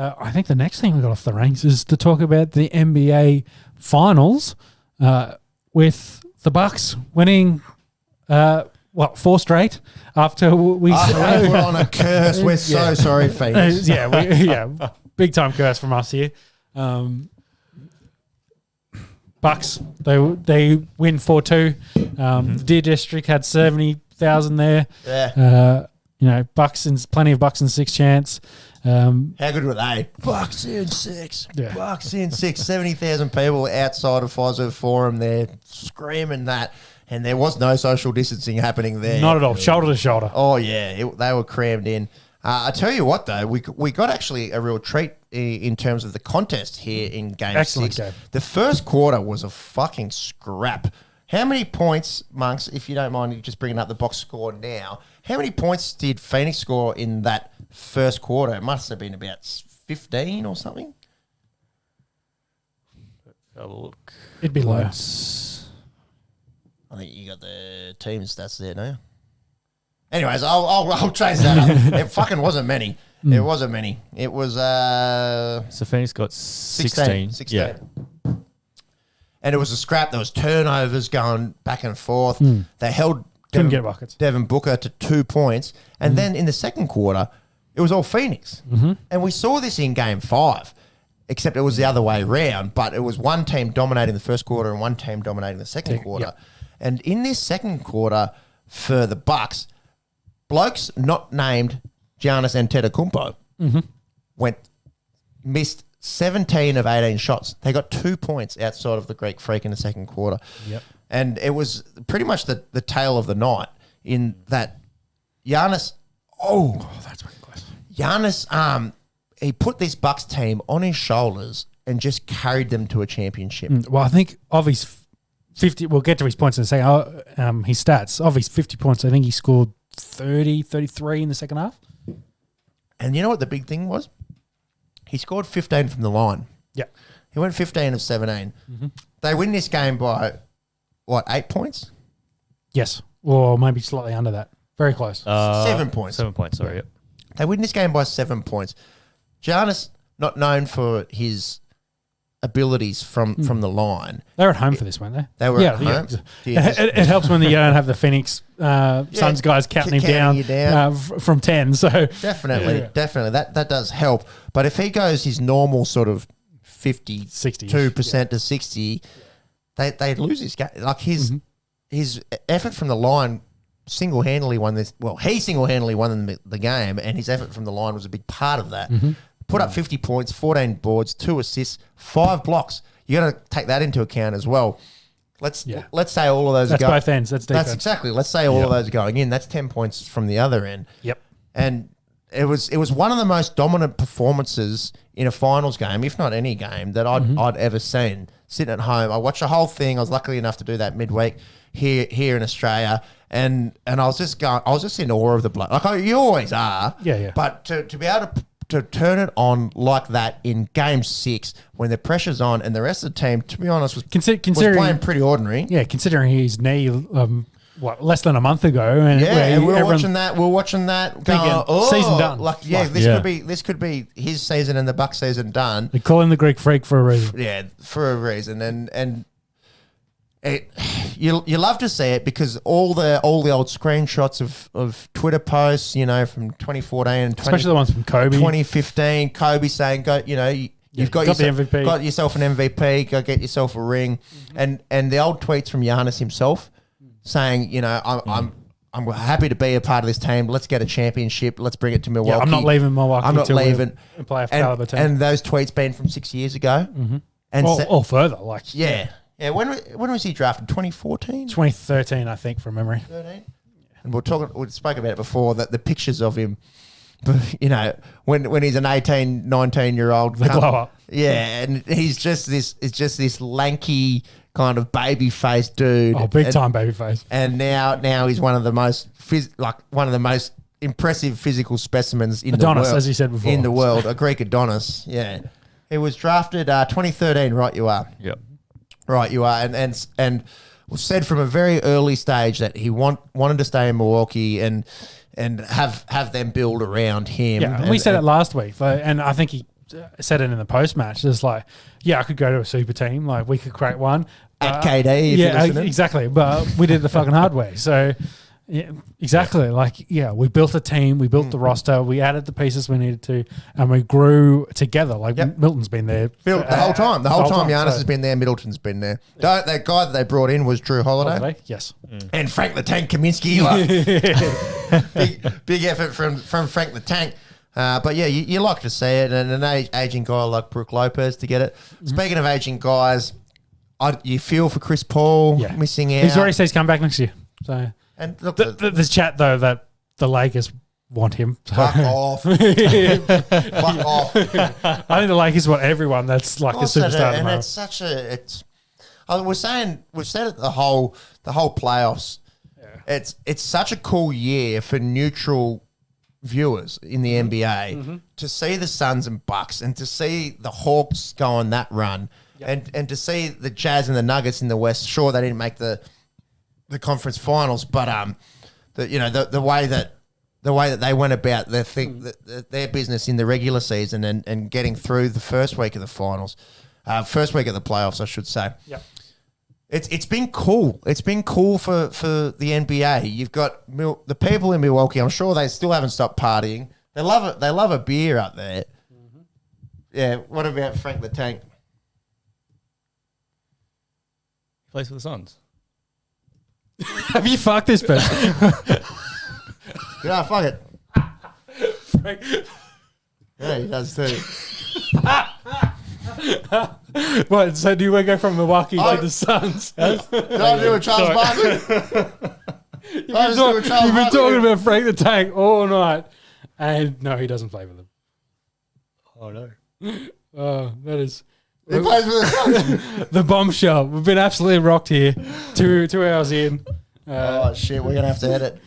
I think the next thing we got off the ranks is to talk about the NBA Finals with the Bucks winning, 4 straight after we put on a curse. We're so sorry, Phoenix. big time curse from us here. Bucks, they win 4-2. The Deer District had 70,000 there. Yeah. Bucks and plenty of Bucks and 6 chance. How good were they? Bucks in 6. Yeah. Bucks in 6. 70,000 people outside of Fiserv Forum there screaming that. And there was no social distancing happening there. Not at all. Shoulder to shoulder. Oh, yeah. They were crammed in. I tell you what, though, we got actually a real treat in terms of the contest here in Game Excellent 6. game. The first quarter was a fucking scrap. How many points, Monks, if you don't mind just bringing up the box score now, how many points did Phoenix score in that first quarter? It must have been about 15 or something. Have a look. It'd be low. I think you got the team stats there, don't you? Anyways, I'll chase that up. It fucking wasn't many. It wasn't many. It was So Phoenix got 16. 16. Yeah. And it was a scrap. There was turnovers going back and forth. They held Couldn't get buckets. Devin Booker to 2 points. And then in the second quarter, it was all Phoenix. And we saw this in Game 5, except it was the other way around. But it was one team dominating the first quarter and one team dominating the second quarter. Yep. And in this second quarter for the Bucks, blokes not named Giannis Antetokounmpo missed 17 of 18 shots. They got 2 points outside of the Greek Freak in the second quarter. Yep. And it was pretty much the tale of the night in that Giannis, That's fucking close. Giannis, he put this Bucks team on his shoulders and just carried them to a championship. Well, I think of his 50, we'll get to his points in a second. His stats, of his 50 points, I think he scored 30, 33 in the second half. And you know what the big thing was? He scored 15 from the line. Yeah. He went 15 of 17. They win this game by, 8 points? Yes. Or maybe slightly under that. Very close. 7 points. 7 points, sorry. Yep. They win this game by 7 points. Giannis, not known for his abilities from the line. They were at home for this, weren't they? They were at home. It helps when you don't have the Phoenix Suns guys counting him down, from 10. So Definitely. That does help. But if he goes his normal sort of 52% to 60, they lose this game. Like his effort from the line single-handedly won this. Well, he single-handedly won the game, and his effort from the line was a big part of that. Put up 50 points, 14 boards, 2 assists, 5 blocks. You got to take that into account as well. Let's say all of those. that's both ends. That's defense. That's exactly. Let's say all of those are going in. That's 10 points from the other end. Yep. And it was one of the most dominant performances in a finals game, if not any game, that I'd ever seen. Sitting at home, I watched the whole thing. I was lucky enough to do that midweek here in Australia, and I was just in awe of the bloke. Like you always are. Yeah. But to be able to turn it on like that in Game 6 when the pressure's on and the rest of the team, to be honest, was playing pretty ordinary. Yeah, considering his knee, less than a month ago, and we were watching that. Going, season done. This could be his season and the Bucks season done. They call him the Greek Freak for a reason. Yeah, for a reason, and you love to see it because all the old screenshots of Twitter posts, from 2014 and especially the ones from Kobe, 2015. Kobe saying, "Go, you've got the MVP, got yourself an MVP, go get yourself a ring," and the old tweets from Giannis himself saying, I'm happy to be a part of this team. Let's get a championship. Let's bring it to Milwaukee. Yeah, I'm not leaving Milwaukee. I'm not leaving. A playoff caliber team. And those tweets been from 6 years ago, and or further, Yeah. When was he drafted? 2014? 2013, I think, from memory. 13? And we spoke about it before, that the pictures of him, when he's an 18, 19-year-old. They blow up. Yeah, and he's just this lanky kind of baby-faced dude. Oh, big-time baby-face. And now he's one of the most impressive physical specimens in Adonis, the world. as you said before. In the world, a Greek Adonis, yeah. He was drafted 2013, right you are. Yep. Right, you are, and was said from a very early stage that he wanted to stay in Milwaukee and have them build around him. Yeah, and we said it last week, and I think he said it in the post match. It's like, I could go to a super team. Like we could create one At KD, if you're listening. exactly. But we did the fucking hard way. So. Yeah, exactly. We built a team, we built the roster, we added the pieces we needed to, and we grew together. Milton's been there the whole time. The whole time Giannis has been there, Middleton's been there. That guy that they brought in was Drew Holiday. Yes. And Frank the Tank Kaminsky. Big effort from Frank the Tank. But yeah, you like to see it, and an aging guy like Brook Lopez to get it. Speaking of aging guys, you feel for Chris Paul missing out. He's already said he's coming back next year. So. And look, there's chat though that the Lakers want him. Fuck off. Fuck off. I think the Lakers want everyone that's like a superstar. And it's such a we've said it the whole playoffs. Yeah. It's such a cool year for neutral viewers in the NBA to see the Suns and Bucks and to see the Hawks go on that run and to see the Jazz and the Nuggets in the West. Sure, they didn't make the conference finals, but the way that they went about their business in the regular season and getting through the first week of the finals, first week of the playoffs, I should say. Yep. It's been cool. It's been cool for the NBA. You've got the people in Milwaukee. I'm sure they still haven't stopped partying. They love it. They love a beer up there. Mm-hmm. Yeah. What about Frank the Tank? He plays for the Suns. Have you fucked this person? Yeah, fuck it. Yeah, he does too. What? So do you want to go from Milwaukee to the Suns? Did I do a Charles Barkley? You've been talking about Frank the Tank all night, and no, he doesn't play with them. Oh no. Oh, that is. He plays for the Suns. The bombshell. We've been absolutely rocked here. 2 hours in. Oh shit, we're gonna have to edit.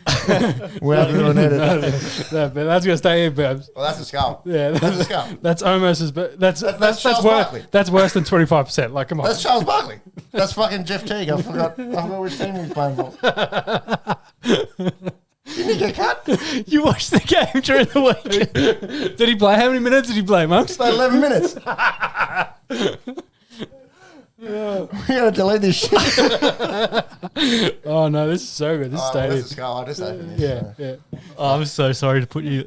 We're having to edit. No, but that's gonna stay in, Babs. Well, that's a skull. Yeah, that's a skull. That's almost as bad. That's Charles Barkley. That's worse than 25%. Like, come on. That's Charles Barkley. That's fucking Jeff Teague. I forgot which team he was playing for. Didn't he get cut? You watched the game during the week. Did he play? How many minutes did he play, Monks? He played 11 minutes. We gotta delete this shit. Oh no, this is so good. This is That's a skull. I just opened this. Yeah. Oh, I'm so sorry to put you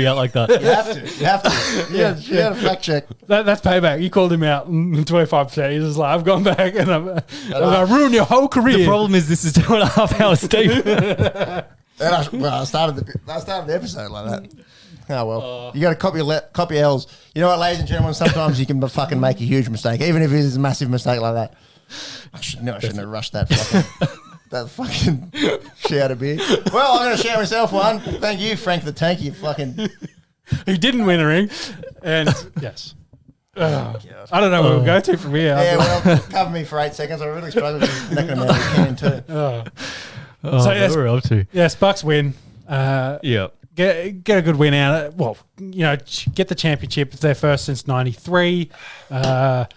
out like that. You have to. You had a fact check. That's payback. You called him out 25%. He's just like, I've gone back and I ruined your whole career. The problem is this is 2.5 hours deep. And I started the episode like that. Oh, well. You got to copy L's. You know what, ladies and gentlemen, sometimes you can fucking make a huge mistake, even if it is a massive mistake like that. I shouldn't have rushed that fucking shout of beer. Well, I'm going to shout myself one. Thank you, Frank the Tank, you fucking... Who didn't win a ring. And, yes. I don't know where we'll go to from here. Yeah, well, cover me for 8 seconds. I really struggled with necking them out of the can too. So, yes, we're up to. Yes, Bucks win. Yeah. Get a good win out of it. Well, get the championship. It's their first since 93. They're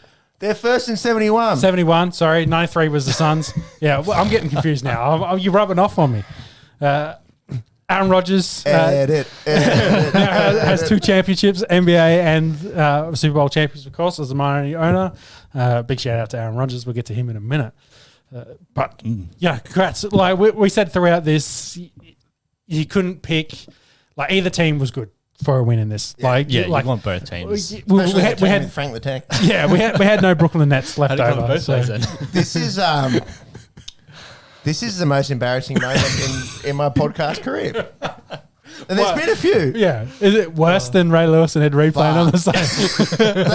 first in 71. 71, sorry. 93 was the Suns. Yeah, well, I'm getting confused now. You're rubbing off on me. Aaron Rodgers now has 2 championships, NBA and Super Bowl champions, of course, as a minority owner. Big shout out to Aaron Rodgers. We'll get to him in a minute. But, congrats. Like we said throughout this, you couldn't pick... Like, either team was good for a win in this. You want both teams. We had Frank the Tank. Yeah, we had no Brooklyn Nets left over. Both so. then? This is the most embarrassing moment in my podcast career. And there's been a few. Yeah. Is it worse than Ray Lewis and Ed Reed playing on the same?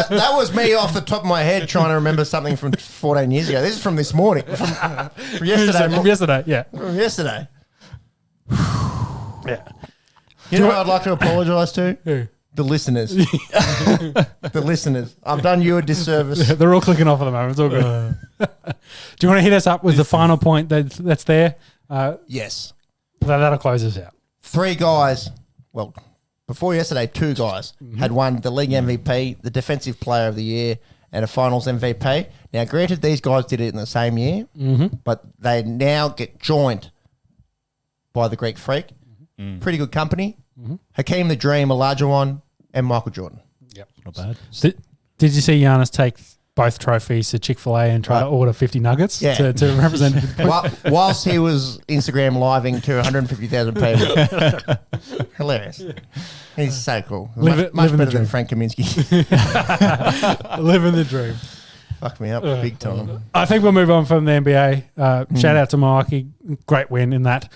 that was me off the top of my head trying to remember something from 14 years ago. This is from this morning. From yesterday. From yesterday, yeah. From yesterday. Yeah. You know what I'd like to apologise to? Who? The listeners. The listeners. I've done you a disservice. Yeah, they're all clicking off at the moment. It's all good. Do you want to hit us up with the final point that's there? Yes. That'll close us out. 3 guys, well, before yesterday, 2 guys had won the league MVP, the defensive player of the year, and a finals MVP. Now, granted, these guys did it in the same year, but they now get joined by the Greek Freak. Pretty good company. Hakeem the Dream, Olajuwon, and Michael Jordan. Yep. Not bad. Did you see Giannis take both trophies to Chick-fil-A and try to order 50 nuggets Yeah. to represent? Whilst he was Instagram living to 150,000 people. Hilarious. He's so cool. Much better than Frank Kaminsky. Living the dream. Fucked me up big time. I think we'll move on from the NBA. Shout out to Milwaukee. Great win in that.